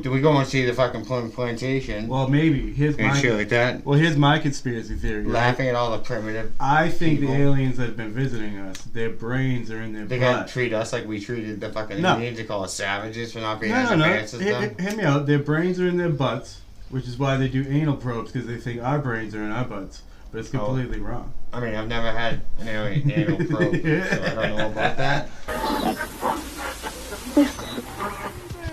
Then we go and see the fucking plantation. Well, maybe. And shit like that. Well, here's my conspiracy theory. Laughing at all the primitive I think people. the aliens that have been visiting us, their brains are in their They butt. gotta treat us like we treated the fucking Indians. They call us savages for not being as No. advanced as them. Hear me out. Their brains are in their butts, which is why they do anal probes, because they think our brains are in our butts. But it's completely wrong. I mean, I've never had an alien anal probe, so I don't know about that.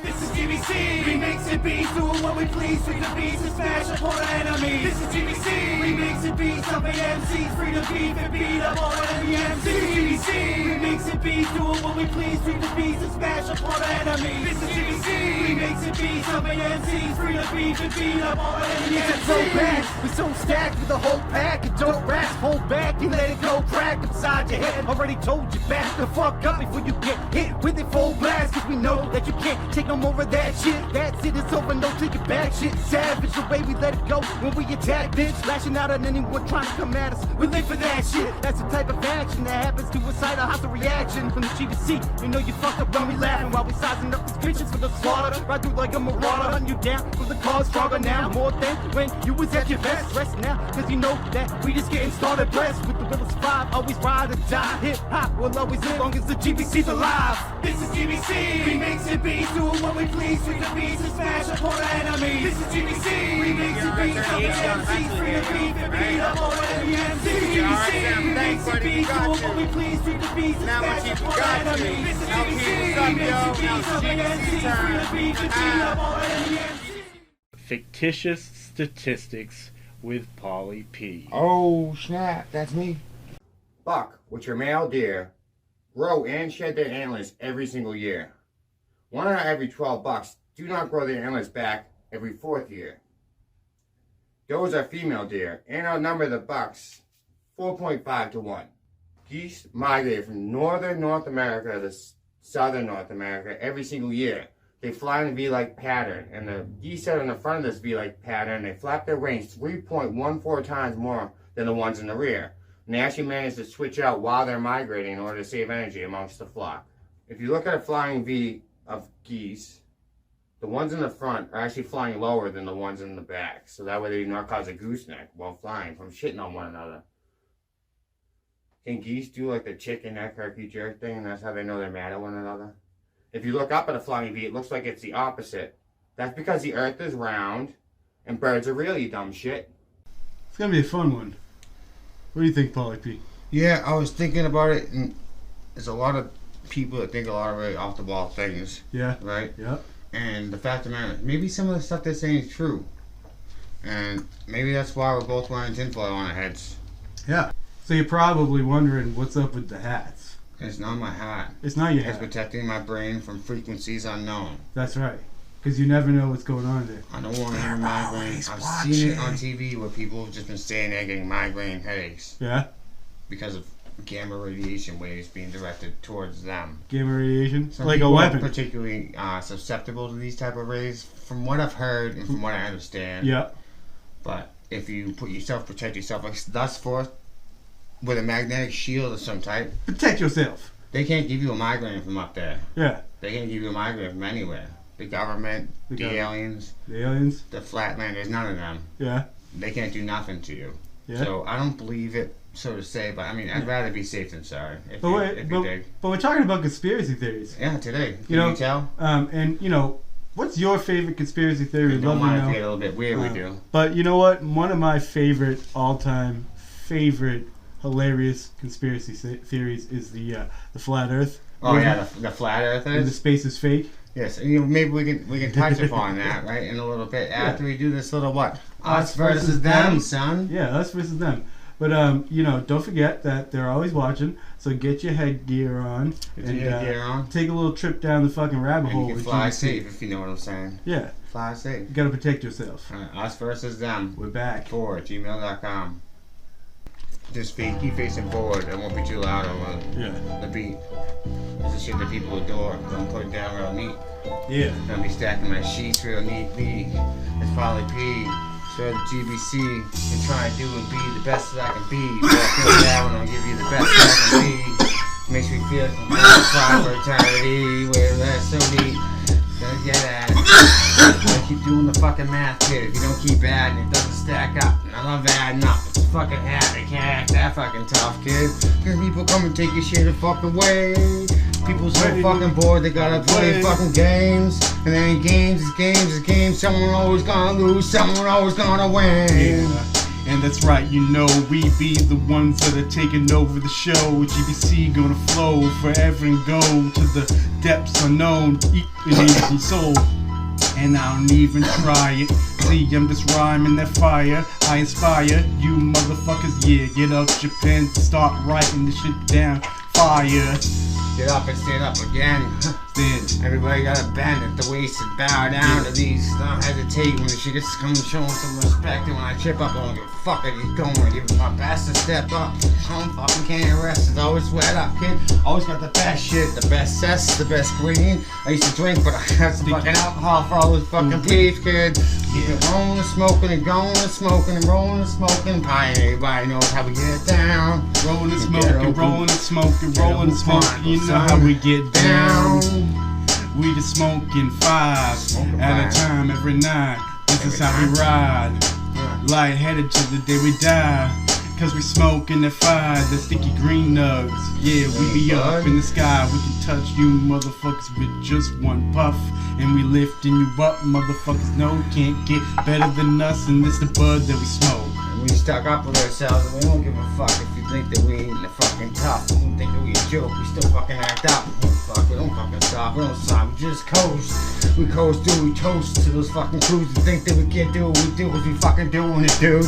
This is GBC, remix and beats, doing what we please, free to beats and smash up all the enemies. This is GBC, remix and beats, helping MCs, free to beat and beat up all the MCs. This is GBC, remix and beats, doing what we please, free to beats and smash up all the enemies. This is GBC, remix and beats, helping MCs, free to beat and beat up all the MCs. It's so bad, we so stacked with a whole pack of dope rats, hold back and let it go crack upside your head. Already told you back the fuck up before you get hit with it full blast, cause we know that you can't take no more of that shit. That's it, it's over, no take it back. Shit savage, the way we let it go when we attack, bitch. Lashing out at anyone trying to come at us. We live for that shit. That's the type of action that happens to a side of hostile reaction from the GBC. You know you fucked up when we laughing while we sizing up these bitches for the slaughter. Ride through like a marauder, run you down with the cause stronger now. More than when you was at your best. Rest now, cause you know that we just getting started. Blessed with the Willis 5, always ride or die. Hip hop will always live long as the GBC's alive. This is GBC, remix and beats, doing what we please, free the beats and smash up all the enemies. This is GBC, remix and beats, helping MCs, free the beat and beat up all the MCs. This is GBC, remix and beats, doing what we please, free the beats and smash up all the enemies. This is GBC, remix and beats, helping MCs, free the beat and beat up all the MCs. Fictitious statistics with Pauly P. Oh, snap. That's me. Buck, which are male deer, grow and shed their antlers every single year. 1 out of every 12 bucks do not grow their antlers back every 4th year. Those are female deer and outnumber the bucks 4.5 to 1. Geese migrate from northern North America to southern North America every single year. They fly in a V-like pattern, and the geese that are in the front of this V-like pattern, they flap their wings 3.14 times more than the ones in the rear. And they actually manage to switch out while they're migrating in order to save energy amongst the flock. If you look at a flying V of geese, the ones in the front are actually flying lower than the ones in the back, so that way they do not cause a gooseneck while flying from shitting on one another. Can geese do like the chicken neck herky jerk thing, and that's how they know they're mad at one another? If you look up at a flying V, it looks like it's the opposite. That's because the earth is round, and birds are real, you dumb shit. It's gonna be a fun one. What do you think, Pauly P? Yeah, I was thinking about it, and there's a lot of people that think a lot of really off-the-wall things. Yeah. Right? Yeah. And the fact of the matter, maybe some of the stuff they're saying is true. And maybe that's why we're both wearing tinfoil on our heads. Yeah. So you're probably wondering what's up with the hats. It's not my hat. It's not your It's hat. protecting my brain from frequencies unknown. That's right. Because you never know what's going on there. I don't want to hear migraine. I've seen it on TV where people have just been staying there getting migraine headaches. Yeah? Because of gamma radiation waves being directed towards them. Gamma radiation? Some like a people weapon. are particularly susceptible to these type of rays, from what I've heard and from what I understand. Yeah. But if you protect yourself, like thus forth, with a magnetic shield of some type, Protect yourself. they can't give you a migraine from up there. Yeah. They can't give you a migraine from anywhere. The government, the aliens, The aliens? the flatlanders, none of them. Yeah. They can't do nothing to you. Yeah. So I don't believe it, so to say, but I mean, I'd rather be safe than sorry. If But, you dig. but we're talking about conspiracy theories. Yeah, today. Can You know, you tell? And, you know, what's your favorite conspiracy theory? Don't Love to mind if know. we get a little bit weird, we do. But you know what? One of my favorite, all-time favorite, hilarious conspiracy theories is the flat Earth. Oh yeah, the flat And the earthers. space is fake. Yes, you know, maybe we can touch upon that right in a little bit after we do this little what? Us versus them, son. Yeah, us versus them. But you know, don't forget that they're always watching. So get your headgear on and Take take a little trip down the fucking rabbit hole. and you can with fly GBC. safe if you know what I'm saying. Yeah, Fly safe. you gotta protect yourself. Us versus them. We're back. For gmail.com. Just keep facing forward. It won't be too loud on Yeah. the beat. This is shit that people adore. Don't put it down real neat. Yeah. Gonna be stacking my sheets real neatly. It's Pauly P. So the GBC and try to do and be the best that I can be. But I feel bad when I give you the best that I can be. Makes me feel like I'm for eternity. Where that's so neat. Gotta get at it. Gotta keep doing the fucking math, kid. If you don't keep adding, it doesn't stack up. And I love adding up. It's fucking adding. Can't act that fucking tough, kid. Cause people come and take your shit the fucking way. People so fucking bored, they gotta play fucking games. And then games is games is games. Someone always gonna lose, someone always gonna win. Yeah. And that's right, you know, we be the ones that are taking over the show. GBC gonna flow forever and go to the depths unknown, eat and soul. And I don't even try it. See, I'm just rhyming that fire. I inspire you motherfuckers, yeah. Get out your pens and start writing this shit down. Fire. Get up and stand up again. Stand. Everybody gotta bend at the waist and bow down to these. Don't hesitate when she gets to come showing some respect. And when I trip up, I don't give a fuck. I keep going. I give it my best to step up. I'm fucking can't rest. It's always sweat up, kid. Always got the best shit, the best cess, the best green. I used to drink, but I have some fucking alcohol for all this fucking beef, kid. Keep it rolling and smoking and going and smoking and rolling and smoking. Probably everybody knows how we get down. Rolling and smoking, rolling and smoking, rolling and smoking. You know how we get down. We just smoking five at a time every night. This is how we ride. Lightheaded till the day we die. Cause we smoking that fire, the sticky green nugs. Yeah, we be up in the sky. We can touch you motherfuckers with just one puff. And we lifting you up, motherfuckers know can't get better than us. And it's the bud that we smoke. We stuck up with ourselves and we don't give a fuck if you think that we ain't the fucking tough. We don't think that we a joke, we still fucking act up. We don't fuck, we don't fucking stop, we don't stop, we just coast. We coast through, we toast to those fucking crews that think that we can't do what we do, cause we fucking doing it, dude.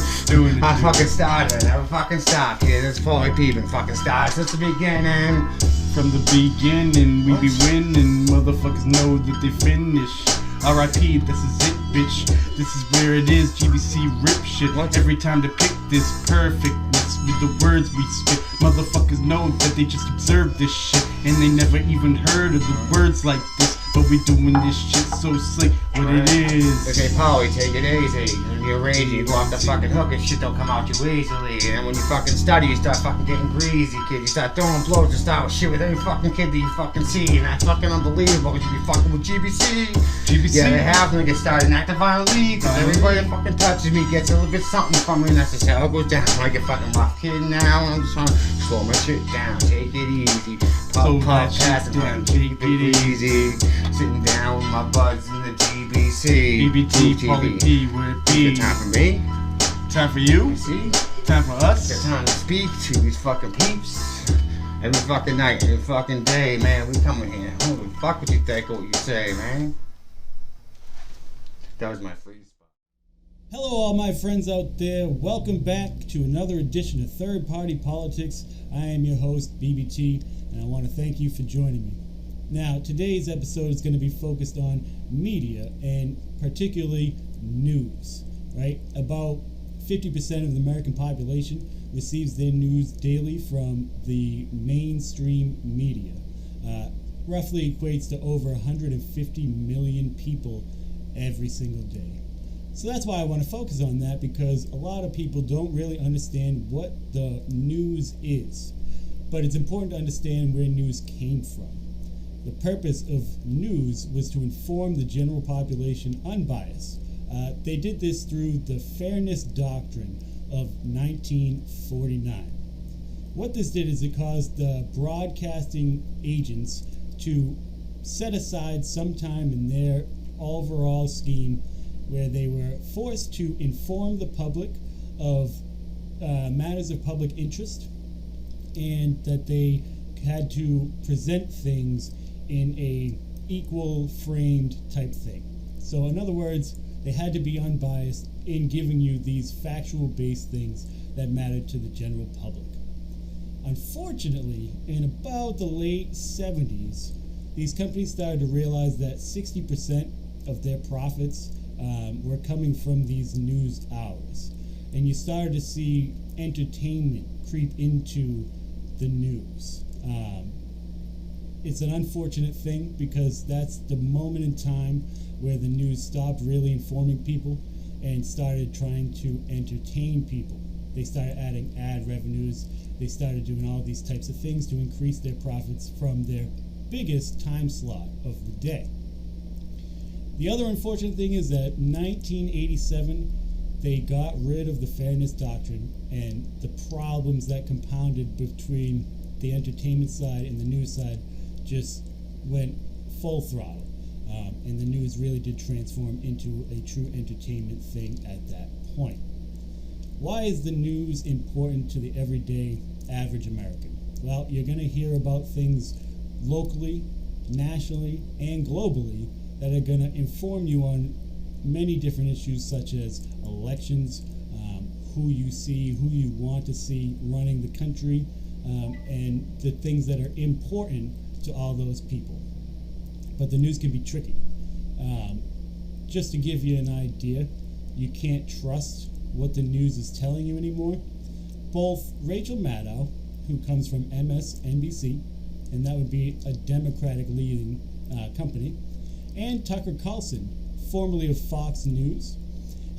I fucking started, never fucking stopped, yeah, that's Paulie P been fucking started since the beginning. From the beginning, we be winning, motherfuckers know that they finish. R.I.P. This is it, bitch. This is where it is. GBC rip shit. Every time to pick this perfectness with the words we spit. Motherfuckers know that they just observe this shit and they never even heard of the words like this. But we doing this shit so slick, what it is. Okay, Paulie, take it easy. When you're raging, you go off the fucking hook and shit don't come out too easily. And when you fucking study, you start fucking getting greasy, kid. You start throwing blows and start with shit with every fucking kid that you fucking see. And that's fucking unbelievable because you be fucking with GBC. Yeah, they have to get started acting violently. Cause everybody that fucking touches me gets a little bit something from me. And that's just how it goes down. I get fucking rough, kid, now. And I'm just trying to slow my shit down. Take it easy. Pop, pass it down. Keep it easy. Sitting down with my buds in the GBC. BBT, Paulie P, where it be. Time for me. Time for you. You see? Time for us. It's time to speak to these fucking peeps. Every fucking night, every fucking day, man. We coming here. Who the fuck would you think of what you say, man? That was my free spot. Hello, all my friends out there. Welcome back to another edition of Third Party Politics. I am your host, BBT, and I want to thank you for joining me. Now, today's episode is going to be focused on media and particularly news, right? About 50% of the American population receives their news daily from the mainstream media. Roughly equates to over 150 million people every single day. So that's why I want to focus on that, because a lot of people don't really understand what the news is. But it's important to understand where news came from. The purpose of news was to inform the general population unbiased. They did this through the Fairness Doctrine of 1949. What this did is it caused the broadcasting agents to set aside some time in their overall scheme where they were forced to inform the public of matters of public interest, and that they had to present things in a equal framed type thing. So in other words, they had to be unbiased in giving you these factual based things that mattered to the general public. Unfortunately, in about the late 70s, these companies started to realize that 60% of their profits were coming from these news hours. And you started to see entertainment creep into the news. It's an unfortunate thing because that's the moment in time where the news stopped really informing people and started trying to entertain people. They started adding ad revenues. They started doing all these types of things to increase their profits from their biggest time slot of the day. The other unfortunate thing is that 1987, they got rid of the fairness doctrine, and the problems that compounded between the entertainment side and the news side just went full throttle. And the news really did transform into a true entertainment thing at that point. Why is the news important to the everyday average American? Well, you're going to hear about things locally, nationally, and globally that are going to inform you on many different issues such as elections, who you see, who you want to see running the country, and the things that are important to all those people. But the news can be tricky. Just to give you an idea, you can't trust what the news is telling you anymore. Both Rachel Maddow, who comes from MSNBC, and that would be a Democratic leading company, and Tucker Carlson, formerly of Fox News,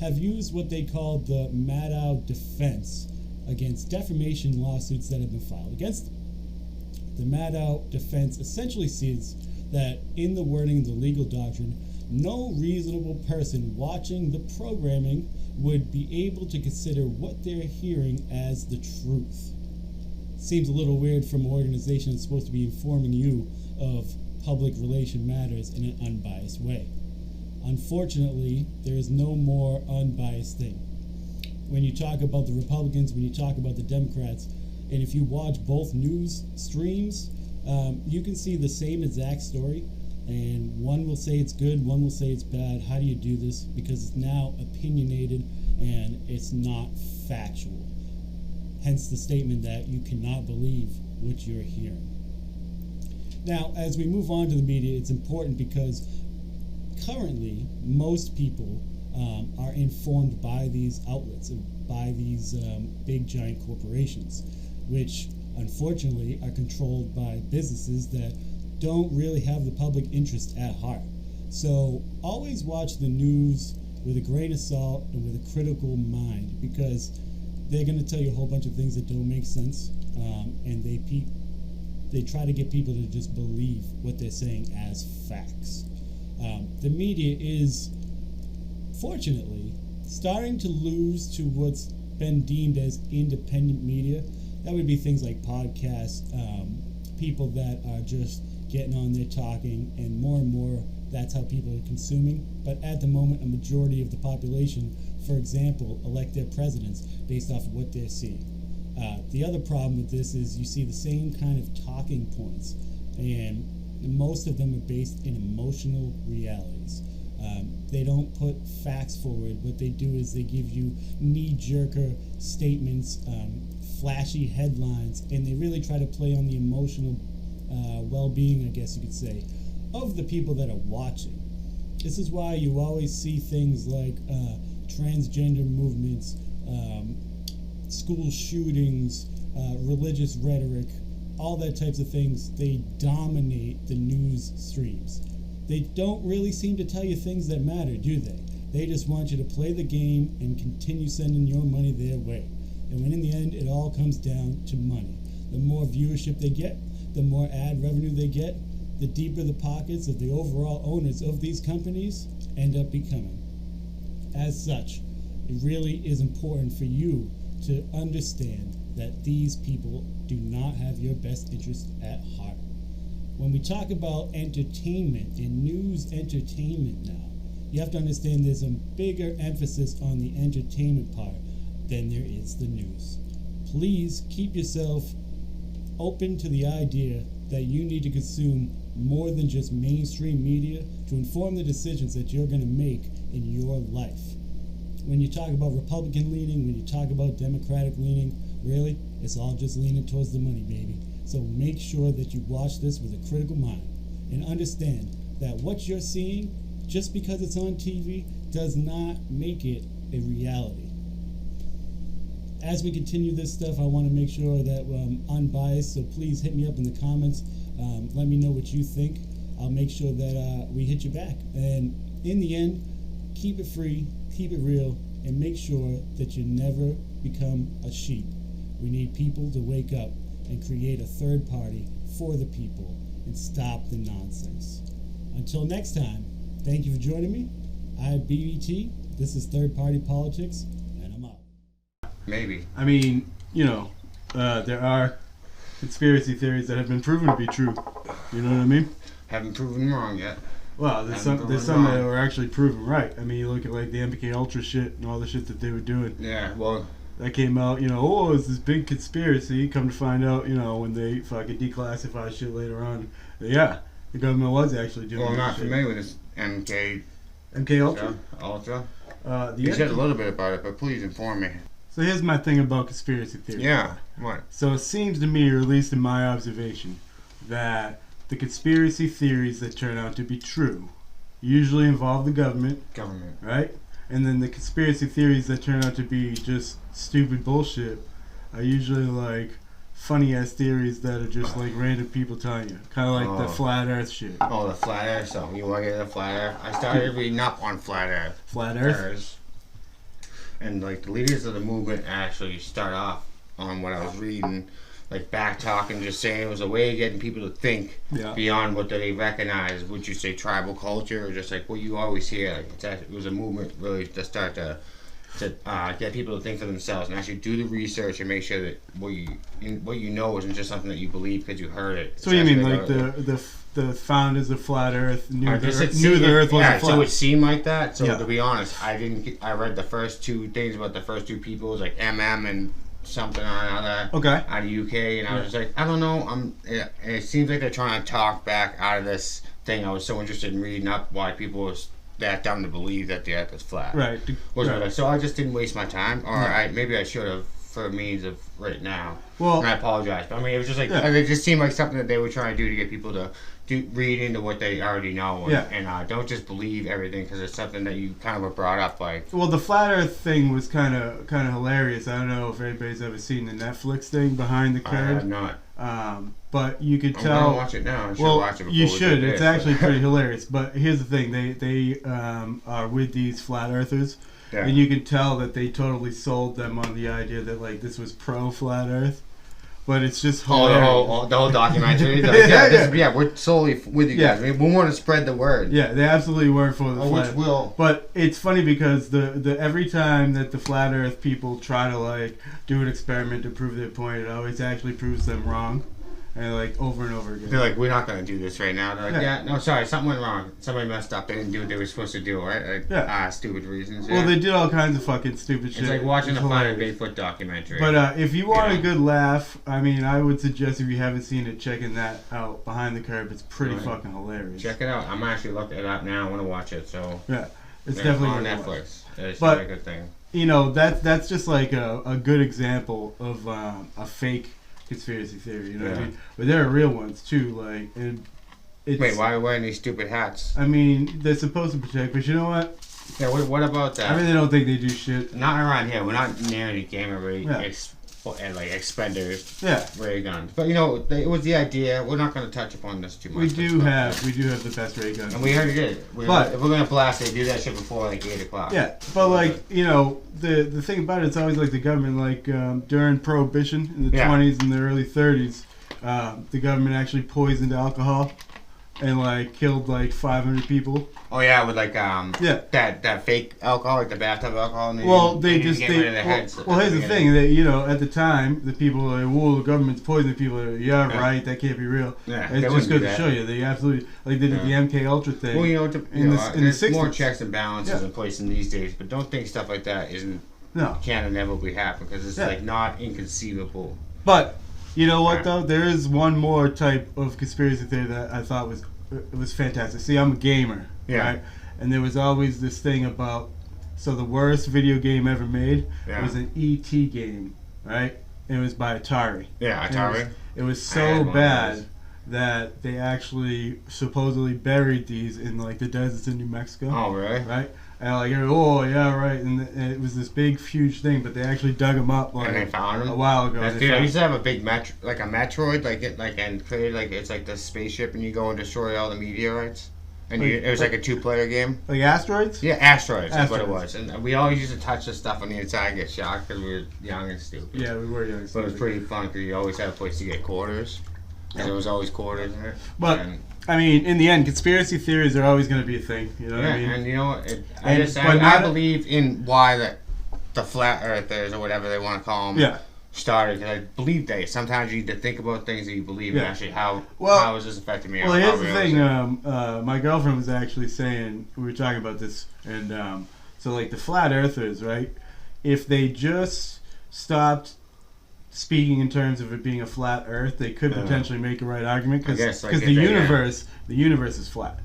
have used what they call the Maddow defense against defamation lawsuits that have been filed against them. The Maddow defense essentially says that in the wording of the legal doctrine, no reasonable person watching the programming would be able to consider what they're hearing as the truth. Seems a little weird from an organization that's supposed to be informing you of public relation matters in an unbiased way. Unfortunately, there is no more unbiased thing. When you talk about the Republicans, when you talk about the Democrats, and if you watch both news streams, you can see the same exact story, and one will say it's good, one will say it's bad. How do you do this? Because it's now opinionated and it's not factual. Hence the statement that you cannot believe what you're hearing. Now, as we move on to the media, it's important because currently most people are informed by these outlets, by these big giant corporations, which unfortunately are controlled by businesses that don't really have the public interest at heart. So always watch the news with a grain of salt and with a critical mind, because they're going to tell you a whole bunch of things that don't make sense, and they try to get people to just believe what they're saying as facts. The media is, fortunately, starting to lose to what's been deemed as independent media. That would be things like podcasts, people that are just getting on there talking, and more, that's how people are consuming. But at the moment, a majority of the population, for example, elect their presidents based off of what they're seeing. The other problem with this is you see the same kind of talking points, and most of them are based in emotional realities. They don't put facts forward. What they do is they give you knee-jerker statements, flashy headlines, and they really try to play on the emotional well-being, I guess you could say, of the people that are watching. This is why you always see things like transgender movements, school shootings, religious rhetoric, all that types of things. They dominate the news streams. They don't really seem to tell you things that matter, do they? They just want you to play the game and continue sending your money their way. And when in the end, it all comes down to money. The more viewership they get, the more ad revenue they get, the deeper the pockets of the overall owners of these companies end up becoming. As such, it really is important for you to understand that these people do not have your best interest at heart. When we talk about entertainment and news entertainment now, you have to understand there's a bigger emphasis on the entertainment part than there is the news. Please keep yourself open to the idea that you need to consume more than just mainstream media to inform the decisions that you're going to make in your life. When you talk about Republican leaning, when you talk about Democratic leaning, really, it's all just leaning towards the money, baby. So make sure that you watch this with a critical mind and understand that what you're seeing, just because it's on TV, does not make it a reality. As we continue this stuff, I want to make sure that I'm unbiased, so please hit me up in the comments. Let me know what you think. I'll make sure that we hit you back. And in the end, keep it free, keep it real, and make sure that you never become a sheep. We need people to wake up and create a third party for the people and stop the nonsense. Until next time, Thank you for joining me. I'm BBT. This is Third Party Politics, and I'm out. Maybe. I mean, there are conspiracy theories that have been proven to be true. You know what I mean? Haven't proven wrong yet. Well, there's Haven't some proven that wrong. were actually proven right. I mean, you look at like the MK Ultra shit and all the shit that they were doing. Yeah, well, That came out, it's this big conspiracy. Come to find out, when they fucking declassify shit later on, yeah, the government was actually doing. I'm that not shit. familiar with this MK MK Ultra. The You said a MK little bit about it, but please inform me. So here's my thing about conspiracy theories. Yeah, what? So it seems to me, or at least in my observation, that the conspiracy theories that turn out to be true usually involve the government, right? And then the conspiracy theories that turn out to be just stupid bullshit are usually like funny ass theories that are just like random people telling you. Kind of like the flat earth shit. Oh, the flat earth stuff. You want to get the flat earth? I started reading up on flat earth. Flat earth? And like the leaders of the movement actually start off on what I was reading, like back talking, just saying it was a way of getting people to think beyond what they recognize. Would you say tribal culture, or just like what you always hear? Like it was a movement really to start to get people to think for themselves and actually do the research and make sure that what you know isn't just something that you believe because you heard it. So you mean like the founders of flat earth knew the earth wasn't flat? So it seemed like that. So to be honest, I read the first two things about the first two people. It was like MM and something or another out of UK, and I was just like, I don't know. And it seems like they're trying to talk back out of this thing. I was so interested in reading up why people was that dumb to believe that the earth is flat. Right. So I just didn't waste my time, or maybe I should have for means of right now. Well, and I apologize, but I mean it was just like it just seemed like something that they were trying to do to get people to read into what they already know, and don't just believe everything because it's something that you kind of were brought up like. Well, the flat Earth thing was kind of hilarious. I don't know if anybody's ever seen the Netflix thing, Behind the Curve. I have not. But you could tell. I'm gonna watch it now. I should watch it before you we should. do It's this. actually pretty hilarious. But here's the thing: they are with these flat earthers, and you can tell that they totally sold them on the idea that like this was pro flat Earth. But it's just hilarious. The whole documentary. We're solely with you guys. We want to spread the word. Yeah, they absolutely weren't for the flat. Which will. But it's funny because the every time that the flat Earth people try to like do an experiment to prove their point, it always actually proves them wrong, and like over and over again. They're like, we're not going to do this right now. They're like, no, sorry, something went wrong. Somebody messed up. They didn't do what they were supposed to do, right? Like, stupid reasons. Well, they did all kinds of fucking stupid shit. It's like watching a Finding Bigfoot documentary. But if you want a good laugh, I mean, I would suggest if you haven't seen it, checking that out. Behind the Curve, it's pretty fucking hilarious. Check it out. I'm actually looking it up now. I want to watch it. So it's definitely on Netflix. It's but a good thing. That's just like a good example of a fake conspiracy theory, you know what I mean? But there are real ones too, like wait, why are we wearing these stupid hats? I mean, they're supposed to protect, but you know what? Yeah, what about that? I really don't think they do shit. Not around here. We're not near any gamer and like expenders, ray guns. But it was the idea. We're not going to touch upon this too much. We do have the best ray guns, and we already did it. But if we're going to blast it, do that shit before like 8:00. Yeah, but like the thing about it, it's always like the government, like during Prohibition in the 20s and the early 30s, the government actually poisoned alcohol and like killed like 500 people. Oh yeah, with like that fake alcohol, like the bathtub alcohol. Well, here's the thing that at the time the people were like, "Whoa, the government's poisoning people." Right, that can't be real. Yeah, it's just good to show you. They absolutely they did the MK Ultra thing. Well, in the 60s. More checks and balances in place in these days, but don't think stuff like that can't inevitably happen because it's like not inconceivable. But you know what though? There is one more type of conspiracy theory that I thought was fantastic. See, I'm a gamer. Right? And there was always this thing about the worst video game ever made was an E.T. game, right? And it was by Atari. Yeah, Atari. It was so bad that they actually supposedly buried these in like the deserts in New Mexico. Oh, really? Right? And like, and it was this big, huge thing, but they actually dug them up like and they found them a while ago. I used to have a big like a Metroid, and created it's like the spaceship, and you go and destroy all the meteorites. And it was like a 2-player game. Like Asteroids? Yeah, Asteroids. That's what it was. And we always used to touch the stuff on the inside and get shocked because we were young and stupid. Yeah, we were young and stupid. But it was pretty fun because you always had a place to get quarters. And there was always quarters in it. But I mean, in the end, conspiracy theories are always going to be a thing. You know what I mean? And you know, But I believe in why the flat earthers or whatever they want to call them started. Because I believe sometimes you need to think about things that you believe in. Actually, how is this affecting me? Well, here's the thing. My girlfriend was actually saying, we were talking about this, and so like the flat earthers, right? If they just stopped speaking in terms of it being a flat Earth, they could potentially make a right argument because the universe is flat.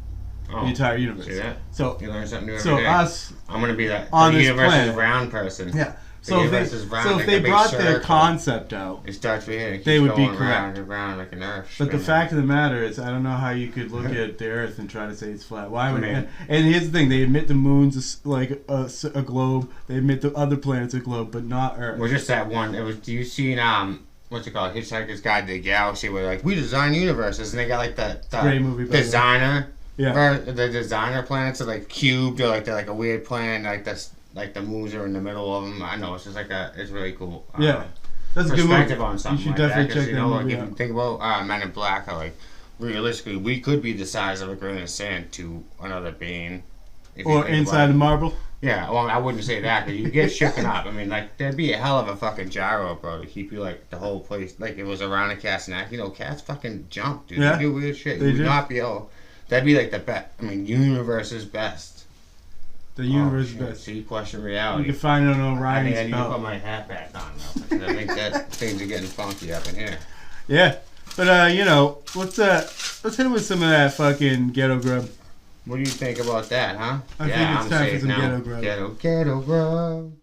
The entire universe. See that? So you learn something new every day. Us, I'm gonna be that on the this universe planet, is round person. Yeah. The So universe is round, if like they a big brought their circle. concept out, it starts right here. It they would be going round correct. and round like an Earth. But the fact of the matter is, I don't know how you could look at the Earth and try to say it's flat. Why would? And here's the thing: they admit the moon's like a globe. They admit the other planets a globe, but not Earth. Well, just that one. It was. Do you seen what's it called? Hitchhiker's Guide to the Galaxy, where like we design universes, and they got like the great movie designer. Yeah. The designer planets are like cubed, or like they're like a weird planet, like this. Like the moons are in the middle of them. I know it's just like it's really cool. That's a good perspective movie. on something. You should like definitely that, check that like, movie if out. you think about Men in Black, how like realistically we could be the size of a grain of sand to another being. Or inside a marble. Yeah, well, I wouldn't say that, but you get shooken up. I mean, like, there'd be a hell of a fucking gyro, bro, to keep you, like, the whole place, like, it was around a cat's neck. You know, cats fucking jump, dude. Yeah. They do weird shit. They You would do. not be able, that'd be, like, the best, I mean, universe's best. The universe is shit. best. See, question You reality. can find it on I think I Orion's need to put belt. my hat back on now, because I think that things are getting funky up in here. Yeah. But, you know, let's hit him with some of that fucking ghetto grub. What do you think about that, huh? I think it's time for some ghetto grub. Ghetto grub.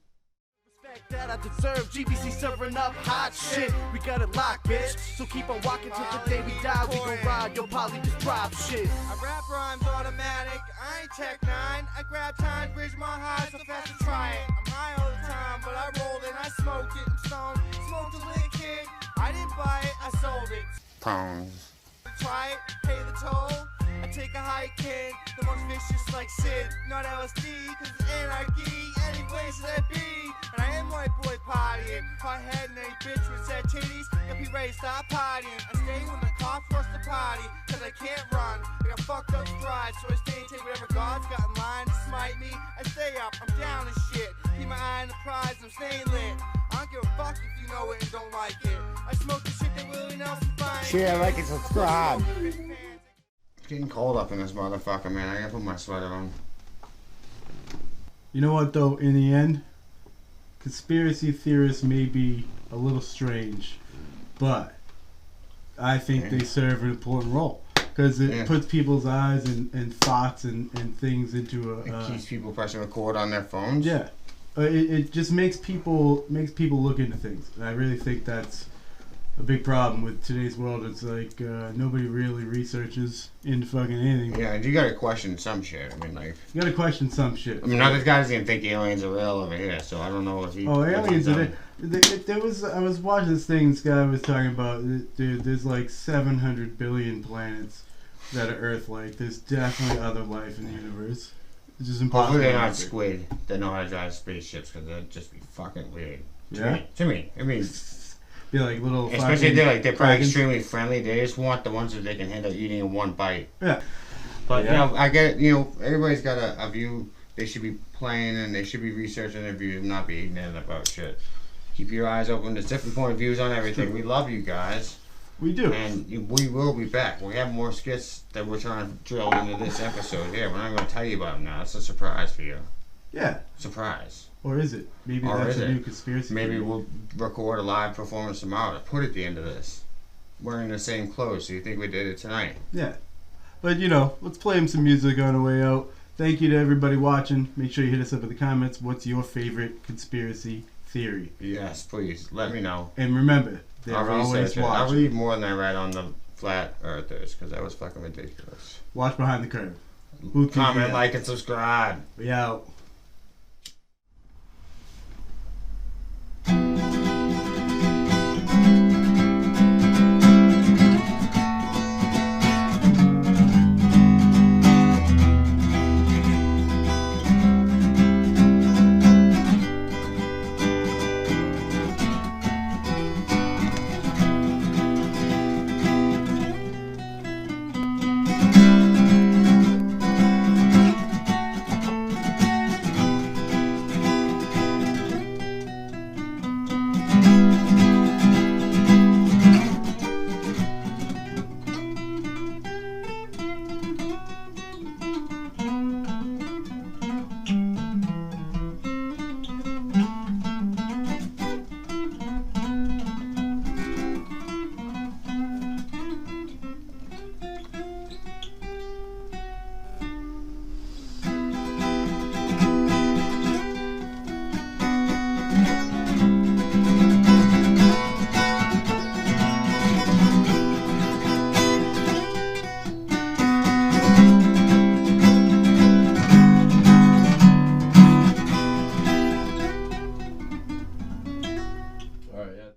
Respect that I deserve. GBC serving up hot shit. We got it locked, bitch. So keep on walking till the day we die. We gon' ride. Yo, Polly just drop shit. I rap rhymes automatic. I ain't Tech 9. I grab time, bridge my highs so fast to try it. I'm high all the time, but I rolled it. I smoked it. I'm stoned. Smoked a lit kid. I didn't buy it. I sold it. Pounds. Try it, pay the toll. I take a hike, kid. The most vicious like Sid. Not LSD, cause it's anarchy. Any place that be. And I am white boy partying. Hot head and any bitch with said titties. You'll be ready to stop partying. I stay when the cops rush the party. Cause I can't run. I got fucked up strides. So I stay and take whatever God's got in line to smite me. I stay up, I'm down and shit. Keep my eye on the prize, I'm staying lit. I don't give a fuck if you know it and don't like it. I smoke the shit that Willie Nelson finds. Share, like, and subscribe. It's getting cold up in this motherfucker, man. I gotta put my sweater on. You know what, though? In the end, conspiracy theorists may be a little strange, but I think they serve an important role. Because it puts people's eyes and thoughts and things into a... It keeps people pressing record on their phones? Yeah. It just makes people look into things. And I really think that's a big problem with today's world. It's like nobody really researches into fucking anything. Yeah, you gotta question some shit. I mean, like... You gotta question some shit. I mean, this guy doesn't even think aliens are real over here, so I don't know if he... Oh, aliens are there was... I was watching this thing this guy was talking about. Dude, there's like 700 billion planets that are Earth-like. There's definitely other life in the universe. It's just impossible. Hopefully they're not squid that know how to drive spaceships, because that'd just be fucking weird. Yeah? To me. I mean... Be like little especially if they're probably dragons. extremely friendly. They just want the ones that they can handle eating in one bite. Yeah. But, Yeah. you know, I get it. You know, everybody's got a view they should be playing, and they should be researching their views, not be ignorant about shit. Keep your eyes open. There's different point of views on everything. We love you guys. We do. And we will be back. We have more skits that we're trying to drill into this episode here. We're not going to tell you about them now. It's a surprise for you. Yeah. Surprise. Or is it? Maybe Or that's is a it? new conspiracy. Maybe theory. we'll record a live performance tomorrow to put at the end of this. Wearing the same clothes, so you think we did it tonight. Yeah. But, you know, let's play him some music on the way out. Thank you to everybody watching. Make sure you hit us up in the comments. What's your favorite conspiracy theory? Yes, please. Let me know. And remember, they're I'll always research it. I'll watching. read more than I read on the flat earthers, because that was fucking ridiculous. Watch behind the curve. Comment, like, and subscribe. We out.